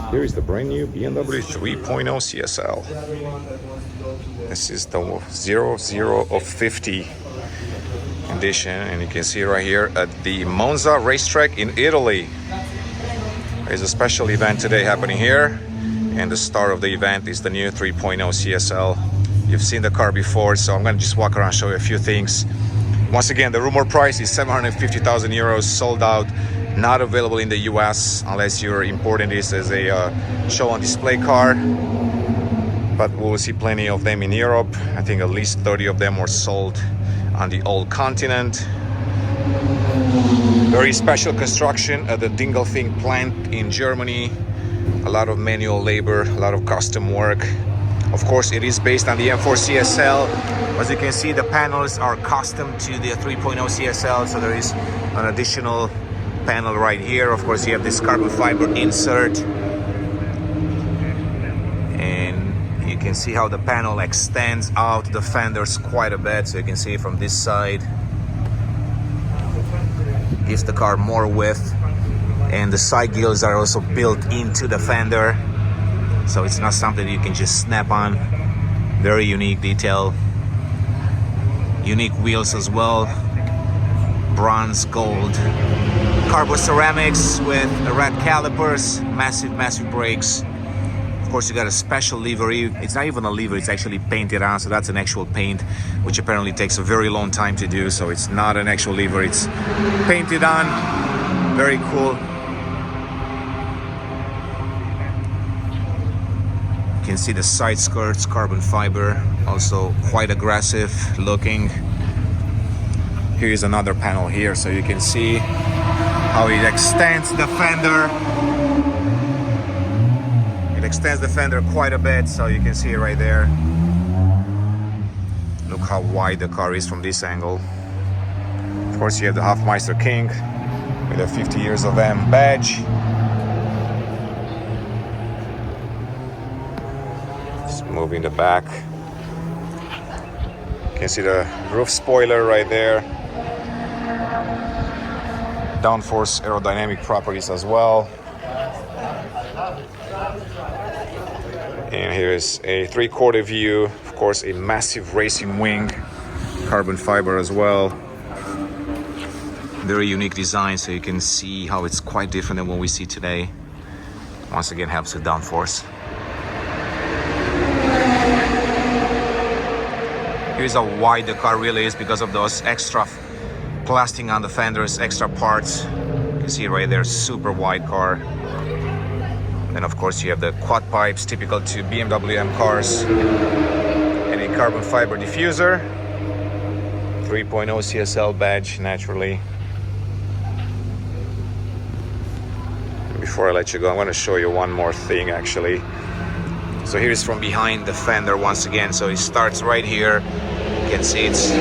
Here is the brand new BMW 3.0 CSL. This is the 00 of 50 edition, and you can see right here at the Monza racetrack in Italy. There's a special event today happening here, and the star of the event is the new 3.0 CSL. You've seen the car before, so I'm gonna just walk around and show you a few things. Once again, the rumor price is 750,000 euros, sold out, not available in the US unless you're importing this as a show on display car. But we'll see plenty of them in Europe. I think at least 30 of them were sold on the old continent. Very special construction at the Dingolfing plant in Germany. A lot of manual labor, a lot of custom work. Of course, it is based on the M4 CSL. As you can see, the panels are custom to the 3.0 CSL, so there is an additional panel right here. Of course, you have this carbon fiber insert, and you can see how the panel extends out the fenders quite a bit. So you can see from this side, gives the car more width, and the side gills are also built into the fender, so it's not something you can just snap on. Very unique detail. Unique wheels as well, bronze, gold, carbon ceramics with red calipers, massive brakes. Of course, you got a special livery. It's not even a livery, it's actually painted on, so that's an actual paint, which apparently takes a very long time to do. So it's not an actual livery, it's painted on. Very cool. You can see the side skirts, carbon fiber, also quite aggressive looking. Here is another panel here, so you can see how it extends the fender. It extends the fender quite a bit, so you can see it right there. Look how wide the car is from this angle. Of course, you have the Hofmeister King with a 50 years of M badge. Moving the back, you can see the roof spoiler right there. Downforce aerodynamic properties as well. And here's a three-quarter view. Of course, a massive racing wing, carbon fiber as well. Very unique design, so you can see how it's quite different than what we see today. Once again, helps with downforce. Here's how wide the car really is because of those extra plastic on the fenders, extra parts. You can see right there, super wide car. And of course you have the quad pipes typical to BMW M cars, and a carbon fiber diffuser. 3.0 CSL badge naturally. Before I let you go, I'm going to show you one more thing actually. So here's from behind the fender once again. So it starts right here. You can see it's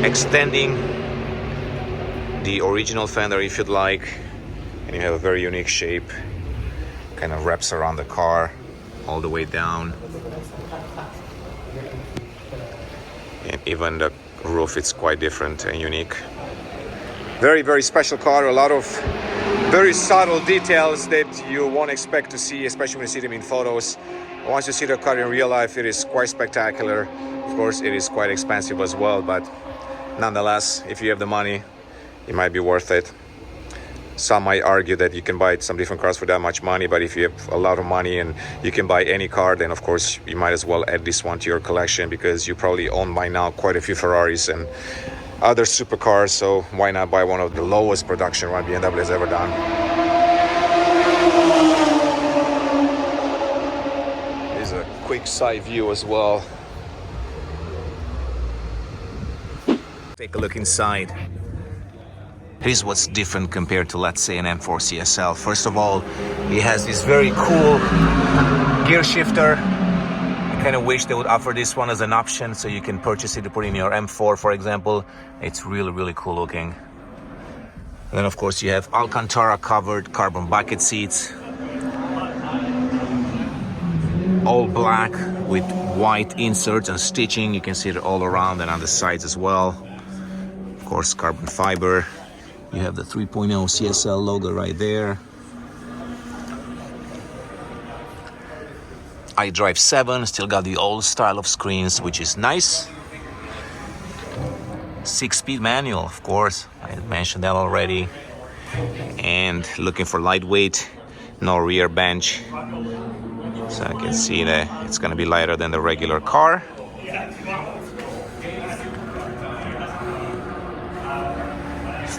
extending the original fender if you'd like. And you have a very unique shape. Kind of wraps around the car all the way down. And even the roof, it's quite different and unique. Very special car. A lot of very subtle details that you won't expect to see, especially when you see them in photos. Once you see the car in real life, it is quite spectacular. Of course, it is quite expensive as well, but nonetheless, if you have the money, it might be worth it. Some might argue that you can buy some different cars for that much money, but if you have a lot of money and you can buy any car, then of course you might as well add this one to your collection, because you probably own by now quite a few Ferraris and other supercars, so why not buy one of the lowest production run BMW has ever done. Here's a quick side view as well. Take a look inside. Here's what's different compared to, let's say, an M4 CSL. First of all, it has this very cool gear shifter. I kind of wish they would offer this one as an option, so you can purchase it to put in your M4, for example. It's really cool looking. And then, of course, you have Alcantara covered carbon bucket seats. All black with white inserts and stitching. You can see it all around and on the sides as well. Of course, carbon fiber. You have the 3.0 CSL logo right there. iDrive 7, still got the old style of screens, which is nice. 6-speed manual, of course, I mentioned that already. And looking for lightweight, no rear bench. So I can see that it's going to be lighter than the regular car.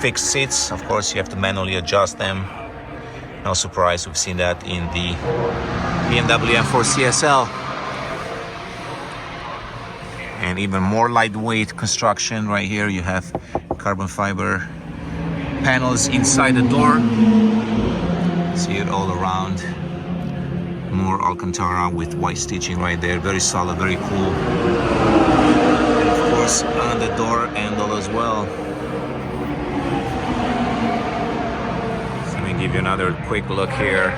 Fixed seats, of course, you have to manually adjust them. No surprise, we've seen that in the BMW M4 CSL. And even more lightweight construction right here. You have carbon fiber panels inside the door. See it all around. More Alcantara with white stitching right there. Very solid, very cool. And of course, on the door handle as well. Give you another quick look here,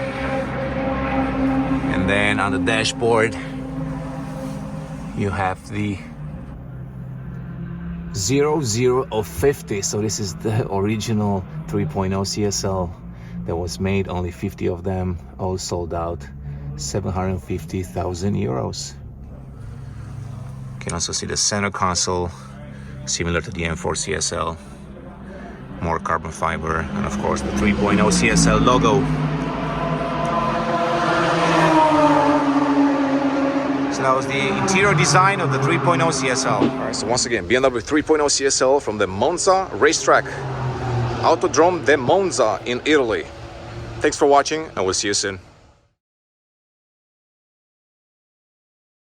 and then on the dashboard you have the 00 of 50. So this is the original 3.0 CSL that was made, only 50 of them, all sold out, 750,000 euros. You can also see the center console, similar to the M4 CSL. More carbon fiber, and of course the 3.0 CSL logo. So that was the interior design of the 3.0 CSL. All right, so once again, BMW 3.0 CSL from the Monza racetrack, Autodrome de Monza in Italy. Thanks for watching, and we'll see you soon.